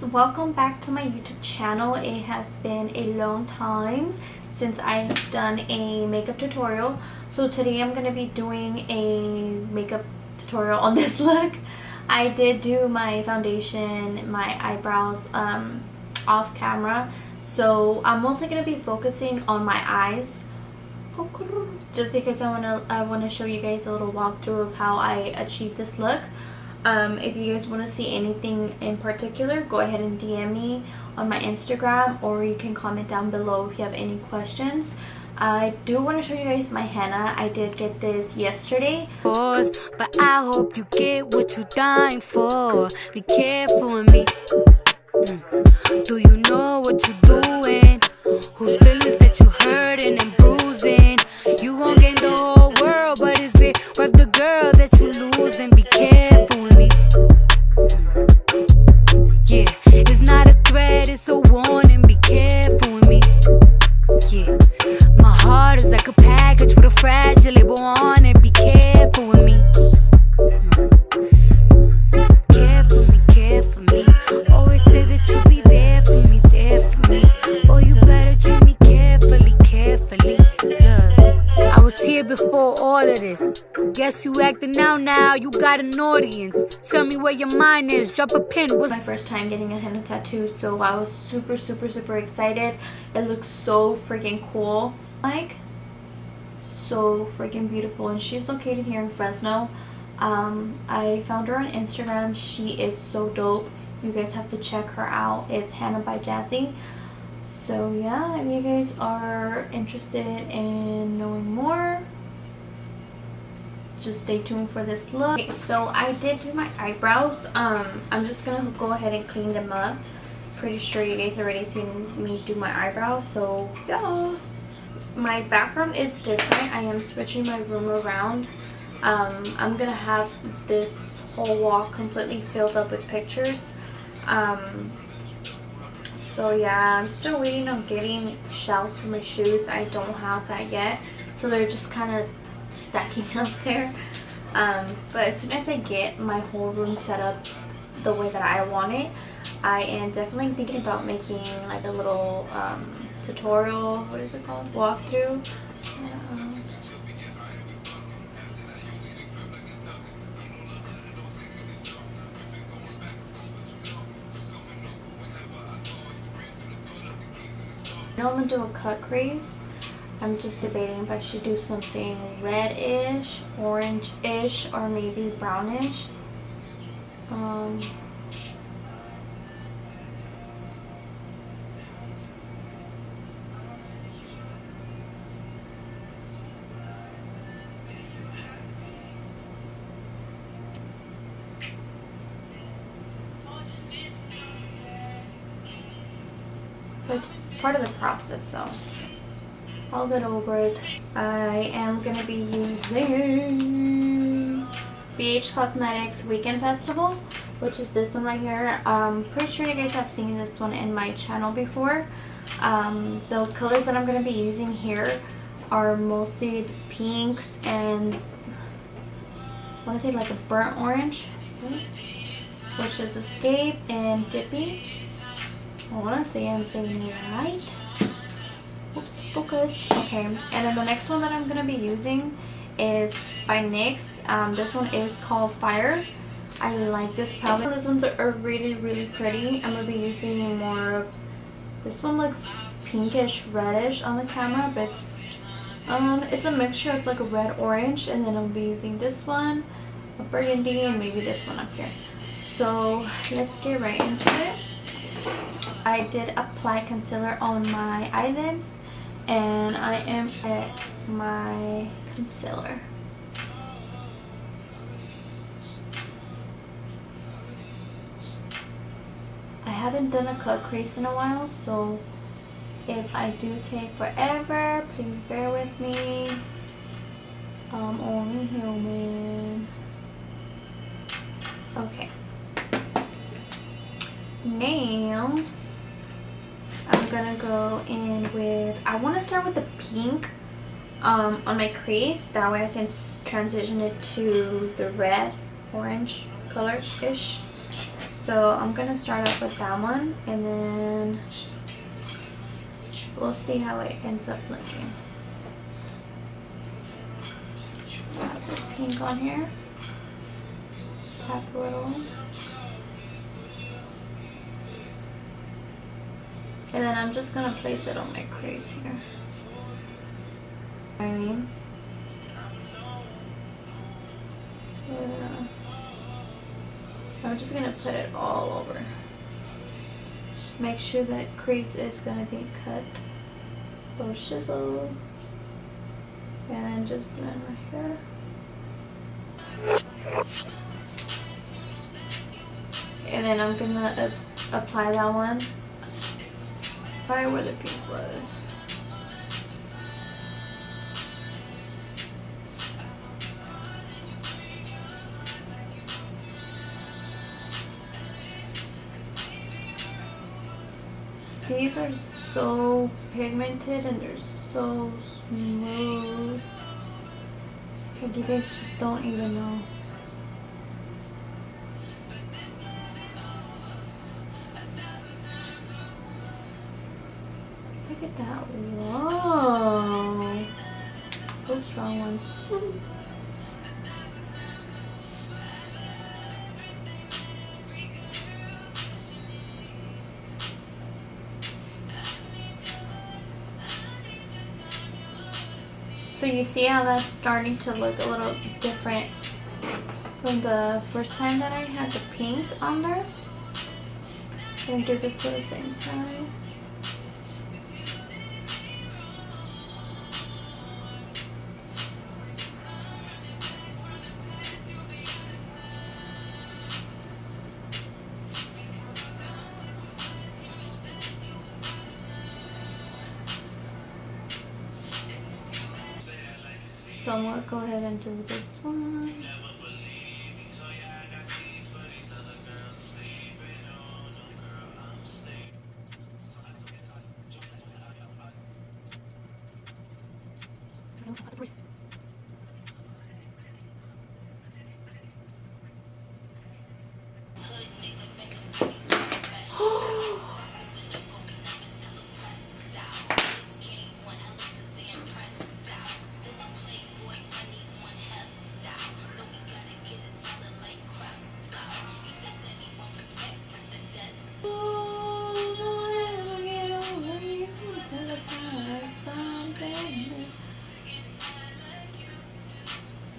welcome back to my YouTube channel. It has been a long time since I've done a makeup tutorial. So today I'm going to be doing a makeup tutorial on this look. I did do my foundation, my eyebrows off camera. So I'm mostly going to be focusing on my eyes. Just because I want to show you guys a little walkthrough of how I achieved this look. If you guys want to see anything in particular, go ahead and DM me on my Instagram, or you can comment down below if you have any questions. I do want to show you guys my henna. I did get this yesterday. But I hope you get what you're dying for. Be careful with me. Do you know what you're doing? Whose feelings that you hurting and bruising? You gon' gain the whole world, but is it worth the girl that you losing? Be careful with me. Yeah, it's not a threat, it's a warning. Be careful with me. Yeah, my heart is like a package with a fragile label on it. Be careful with me. Care for me, care for me. Always say that you'll be there for me, there for me. Oh, you better treat me carefully, carefully. Look, I was here before all of this. Guess you acting out now, you got an audience. Tell me where your mind is, drop a pin. It was my first time getting a henna tattoo, so I was super excited. It looks so freaking cool. Like, so freaking beautiful. And she's located here in Fresno. I found her on Instagram. She is so dope. You guys have to check her out. It's Henna by Jazzy. So yeah, if you guys are interested in knowing more, just stay tuned for this look. Okay, so I did do my eyebrows. I'm just gonna go ahead and clean them up. Pretty sure you guys already seen me do my eyebrows, so yeah. My background is different. I am switching my room around. I'm gonna have this whole wall completely filled up with pictures. So yeah, I'm still waiting on getting shelves for my shoes. I don't have that yet, so they're just kind of stacking up there. But as soon as I get my whole room set up the way that I want it, I am definitely thinking about making like a little tutorial, what is it called, walkthrough. Now I'm gonna do a cut crease. I'm just debating if I should do something red-ish, orange-ish, or maybe brownish. It's part of the process, so I'll get over it. I am gonna be using BH Cosmetics Weekend Festival, which is this one right here. Pretty sure you guys have seen this one in my channel before. The colors that I'm gonna be using here are mostly the pinks and I want to say like a burnt orange, which is Escape and Dippy. I want to say I'm saying it right. Oops, focus. Okay, and then the next one that I'm going to be using is by NYX. This one is called Fire. I like this palette. These ones are really pretty. I'm going to be using more of, this one looks pinkish reddish on the camera, but it's a mixture of like a red orange, and then I'll be using this one, a burgundy, and maybe this one up here. So let's get right into it. I did apply concealer on my eyelids, and I am at my concealer. I haven't done a cut crease in a while, so if I do take forever, please bear with me. I'm only human. Okay. Now I'm gonna go in with, I want to start with the pink on my crease, that way I can transition it to the red orange color ish. So I'm gonna start off with that one, and then we'll see how it ends up looking. So I have this pink on here. Tap a little. And then I'm just gonna place it on my crease here. You know what I mean? Yeah. I'm just gonna put it all over. Make sure that crease is gonna be cut. Little shizzle. And then just blend right here. And then I'm gonna apply that one right where the pink was. These are so pigmented and they're so smooth. Like you guys just don't even know. Look at that. Whoa. Oops, wrong one. So you see how that's starting to look a little different from the first time that I had the pink on there. I'm going to do this to the same side. So I'm going to go ahead and do this one.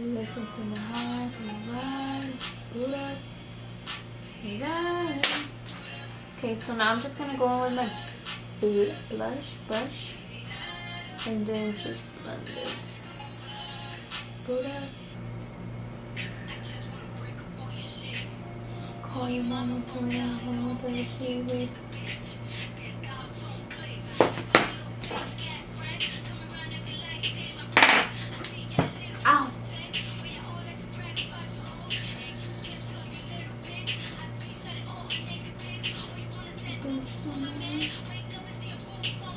Listen to my heart, okay, so now I'm just gonna go in with my blush brush and then just blend this. Call your mama, pull it out, hold the seaweed. Ow!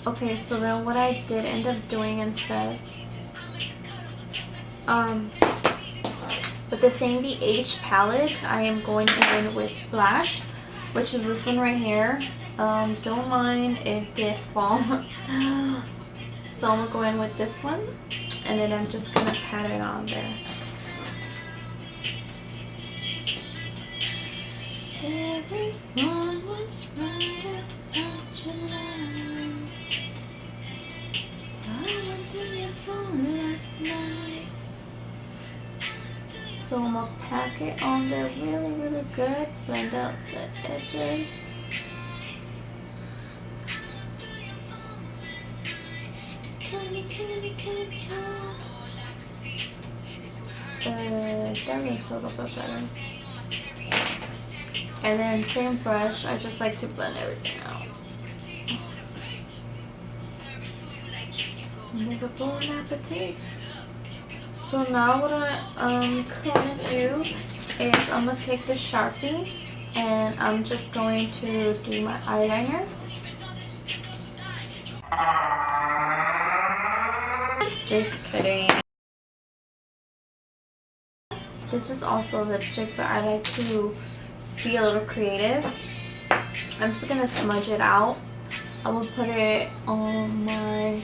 Okay, so then what I did end up doing instead, with the same BH palette, I am going in with Lash, which is this one right here. Don't mind if it did fall. So I'm gonna go in with this one, and then I'm just gonna pat it on there. Everyone was right about your life. I went to your phone last night. So I'm gonna pack it on there really, really good. Blend out the edges. Killing me, oh. That makes a little bit better. And then same brush, I just like to blend everything out. Make a bon appetit. So now what I'm gonna do is I'm gonna take the Sharpie and I'm just going to do my eyeliner. Just kidding. This is also lipstick, but I like to be a little creative. I'm just gonna smudge it out. I will put it on my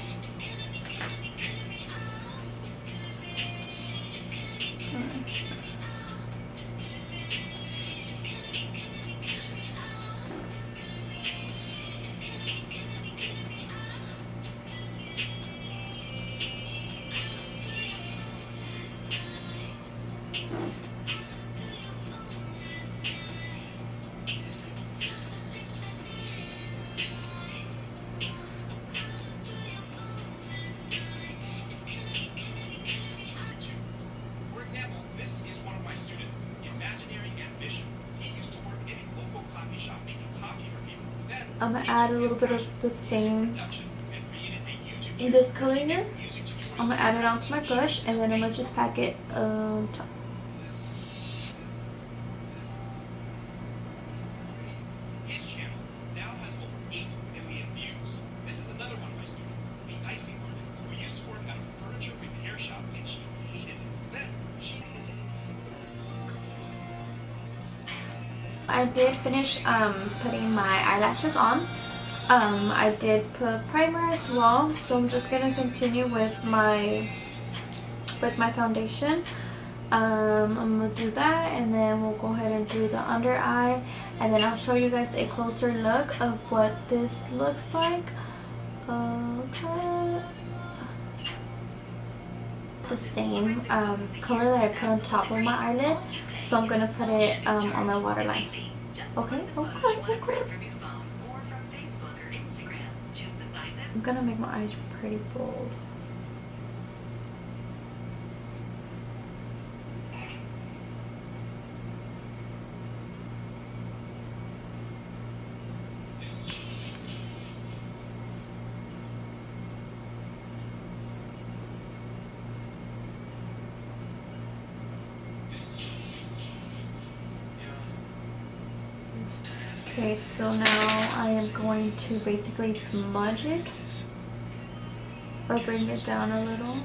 I'm gonna add a little bit of the same in this color here. I'm gonna add it onto my brush, and then I'm gonna just pack it on top. His channel now has over 8 million views. This is another one of my students, the icing artist, who used to work at a furniture repair shop, and she hated it. Then she I did finish putting my eyelashes on. I did put primer as well, so I'm just gonna continue with my foundation. I'm gonna do that, and then we'll go ahead and do the under eye, and then I'll show you guys a closer look of what this looks like. Okay. The same color that I put on top of my eyelid, so I'm gonna put it on my waterline. Okay. I'm gonna make my eyes pretty bold. Okay, so now I am going to basically smudge it or bring it down a little.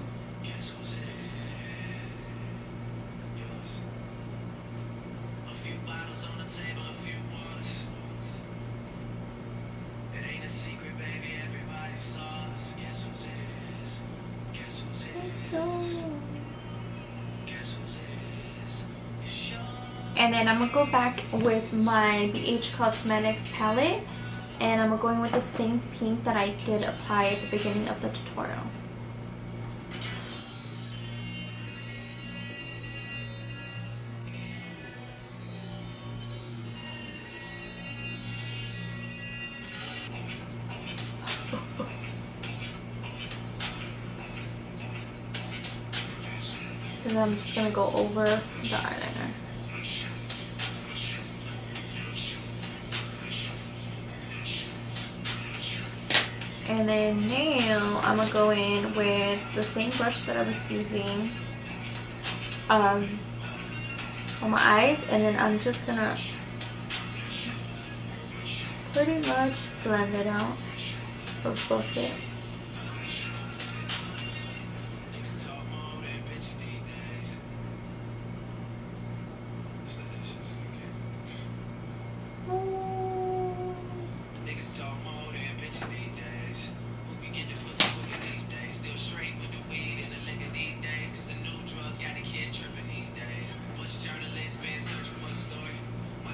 And then I'm gonna go back with my BH Cosmetics palette, and I'm going with the same pink that I did apply at the beginning of the tutorial. And I'm just gonna go over the eyeliner. And then now I'm gonna go in with the same brush that I was using on my eyes, and then I'm just gonna pretty much blend it out for both it.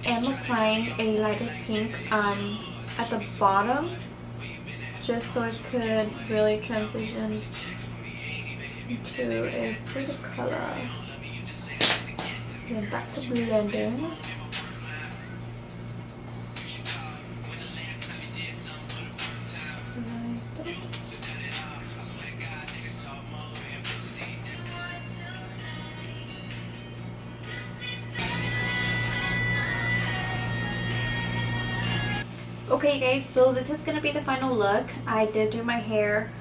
I'm applying a lighter pink at the bottom, just so it could really transition into a pretty color. Then back to blending. Okay guys, so this is gonna be the final look. I did do my hair.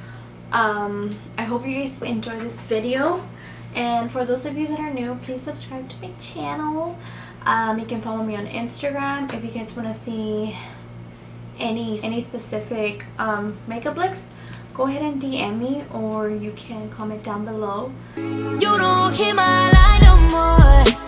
I hope you guys enjoyed this video, and for those of you that are new, please subscribe to my channel. You can follow me on Instagram if you guys want to see any specific makeup looks. Go ahead and DM me, or you can comment down below. You don't hear my line no more.